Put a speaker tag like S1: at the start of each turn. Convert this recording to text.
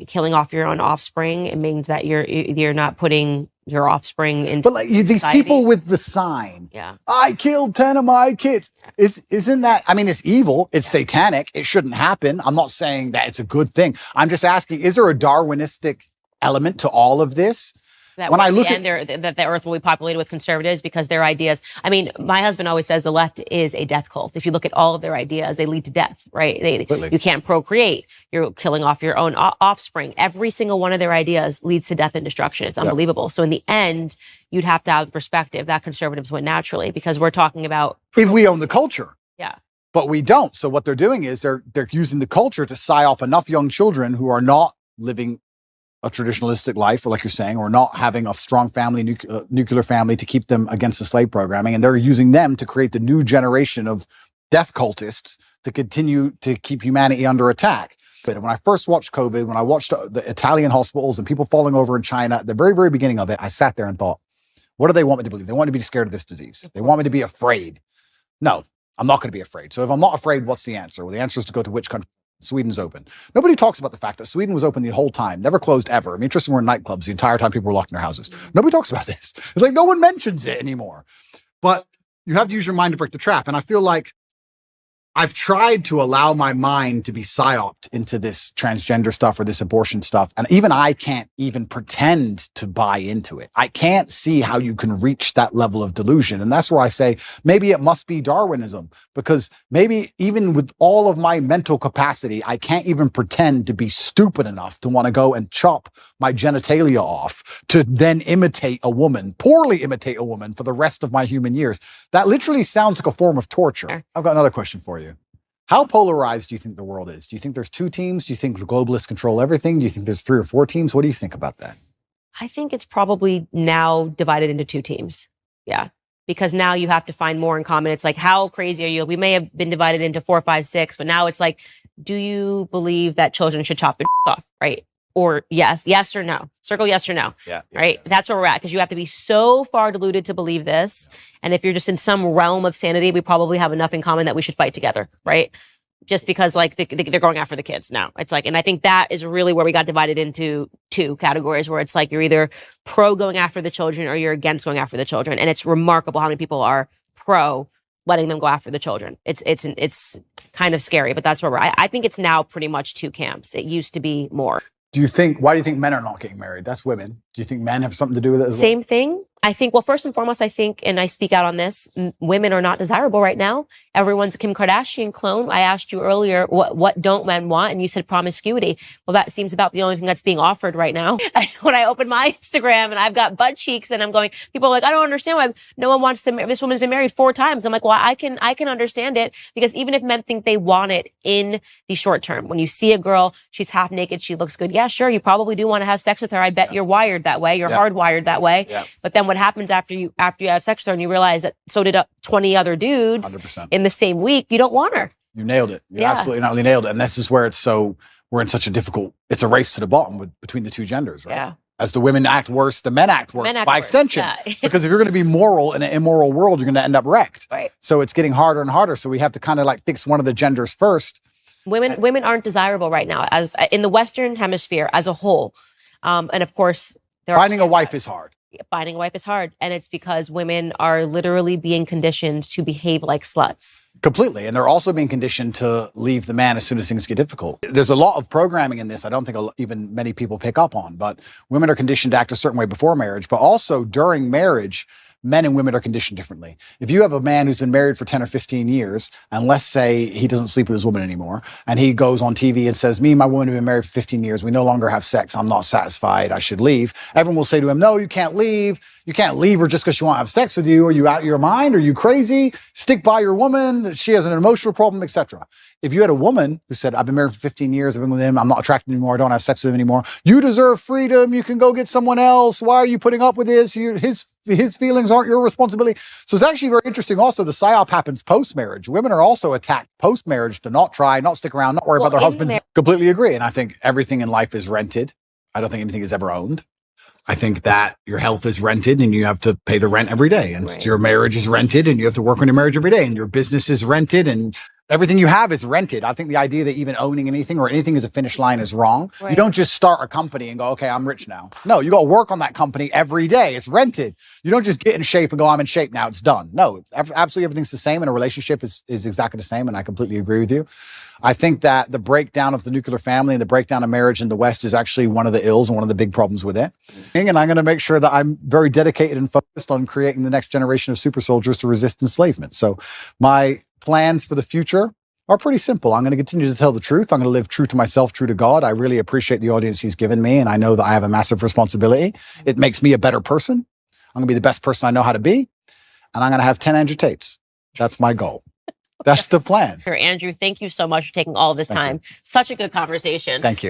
S1: killing off your own offspring. It means that you're not putting your offspring into
S2: But like these people with the sign, I killed 10 of my kids. Isn't that, I mean, it's evil. It's satanic. It shouldn't happen. I'm not saying that it's a good thing. I'm just asking, is there a Darwinistic element to all of this?
S1: That when I look at that the earth will be populated with conservatives because their ideas. I mean, my husband always says the left is a death cult. If you look at all of their ideas, they lead to death, right? You can't procreate. You're killing off your own offspring. Every single one of their ideas leads to death and destruction. It's unbelievable. So in the end, you'd have to have the perspective that conservatives win naturally because we're talking about
S2: if we own the culture.
S1: Yeah.
S2: But we don't. So what they're doing is they're using the culture to psyop enough young children who are not living a traditionalistic life, or like you're saying, or not having a strong family, nuclear family to keep them against the slave programming. And they're using them to create the new generation of death cultists to continue to keep humanity under attack. But when I first watched COVID, when I watched the Italian hospitals and people falling over in China, at the very, very beginning of it, I sat there and thought, what do they want me to believe? They want me to be scared of this disease. They want me to be afraid. No, I'm not going to be afraid. So if I'm not afraid, what's the answer? Well, the answer is to go to which country? Sweden's open. Nobody talks about the fact that Sweden was open the whole time, never closed ever. I mean, interesting, we're in nightclubs the entire time people were locked in their houses. Nobody talks about this. It's like no one mentions it anymore. But you have to use your mind to break the trap. And I feel like I've tried to allow my mind to be psyoped into this transgender stuff or this abortion stuff. And even I can't even pretend to buy into it. I can't see how you can reach that level of delusion. And that's where I say, maybe it must be Darwinism, because maybe even with all of my mental capacity, I can't even pretend to be stupid enough to want to go and chop my genitalia off to then imitate a woman, poorly imitate a woman for the rest of my human years. That literally sounds like a form of torture. I've got another question for you. How polarized do you think the world is? Do you think there's two teams? Do you think the globalists control everything? Do you think there's 3 or 4 teams? What do you think about that?
S1: I think it's probably now divided into 2 teams. Yeah. Because now you have to find more in common. It's like, how crazy are you? We may have been divided into 4, 5, 6, but now it's like, do you believe that children should chop their off? Right. Or yes or no. Circle yes or no.
S2: Yeah.
S1: Right. That's where we're at. Because you have to be so far deluded to believe this. And if you're just in some realm of sanity, we probably have enough in common that we should fight together. Right. Just because like they're going after the kids now. It's like, and I think that is really where we got divided into 2 categories where it's like you're either pro going after the children or you're against going after the children. And it's remarkable how many people are pro letting them go after the children. It's kind of scary, but that's where we're at. I think it's now pretty much 2 camps. It used to be more.
S2: Why do you think men are not getting married? That's women. Do you think men have something to do with it as well?
S1: Same thing. I think, well, first and foremost, I think, and I speak out on this, women are not desirable right now. Everyone's a Kim Kardashian clone. I asked you earlier, what don't men want? And you said promiscuity. Well, that seems about the only thing that's being offered right now. When I open my Instagram and I've got butt cheeks and I'm going, people are like, I don't understand why no one wants to, this woman's been married 4 times. I'm like, well, I can understand it, because even if men think they want it in the short term, when you see a girl, she's half naked, she looks good. Yeah, sure. You probably do want to have sex with her. I bet you're wired that way. You're hardwired that way.
S2: Yeah.
S1: But then what happens after you have sex with her and you realize that so did 20 other dudes
S2: 100%.
S1: In the same week, you don't want her.
S2: You nailed it. You absolutely not only nailed it. And this is where we're in such a difficult, it's a race to the bottom between the 2 genders, right?
S1: Yeah.
S2: As the women act worse, the men act worse by extension. Yeah. Because if you're going to be moral in an immoral world, you're going to end up wrecked.
S1: Right.
S2: So it's getting harder and harder. So we have to kind of like fix one of the genders first.
S1: Women aren't desirable right now as in the Western hemisphere as a whole. And of course,
S2: finding a wife is hard.
S1: Finding a wife is hard. And it's because women are literally being conditioned to behave like sluts.
S2: Completely. And they're also being conditioned to leave the man as soon as things get difficult. There's a lot of programming in this I don't think even many people pick up on, but women are conditioned to act a certain way before marriage, but also during marriage, men and women are conditioned differently. If you have a man who's been married for 10 or 15 years, and let's say he doesn't sleep with his woman anymore, and he goes on TV and says, me and my woman have been married for 15 years. We no longer have sex. I'm not satisfied. I should leave. Everyone will say to him, no, you can't leave. You can't leave her just because she won't have sex with you. Are you out of your mind? Are you crazy? Stick by your woman. She has an emotional problem, etc. If you had a woman who said, I've been married for 15 years, I've been with him, I'm not attracted anymore, I don't have sex with him anymore. You deserve freedom. You can go get someone else. Why are you putting up with this? His feelings aren't your responsibility. So it's actually very interesting. Also, the psyop happens post-marriage. Women are also attacked post-marriage to not try, not stick around, not worry about their husbands. Completely agree. And I think everything in life is rented. I don't think anything is ever owned. I think that your health is rented and you have to pay the rent every day. And your marriage is rented and you have to work on your marriage every day. And your business is rented and Everything you have is rented. I think the idea that even owning anything or anything as a finish line is wrong.
S1: Right.
S2: You don't just start a company and go, okay, I'm rich now. No, you got to work on that company every day. It's rented. You don't just get in shape and go, I'm in shape now. It's done. No, absolutely everything's the same. And a relationship is exactly the same. And I completely agree with you. I think that the breakdown of the nuclear family and the breakdown of marriage in the West is actually one of the ills and one of the big problems with it. And I'm going to make sure that I'm very dedicated and focused on creating the next generation of super soldiers to resist enslavement. So my plans for the future are pretty simple. I'm going to continue to tell the truth. I'm going to live true to myself, true to God. I really appreciate the audience he's given me, and I know that I have a massive responsibility. It makes me a better person. I'm going to be the best person I know how to be, and I'm going to have 10 Andrew Tates. That's my goal. That's the plan.
S1: Andrew, thank you so much for taking all of this time. Such a good conversation.
S2: Thank you.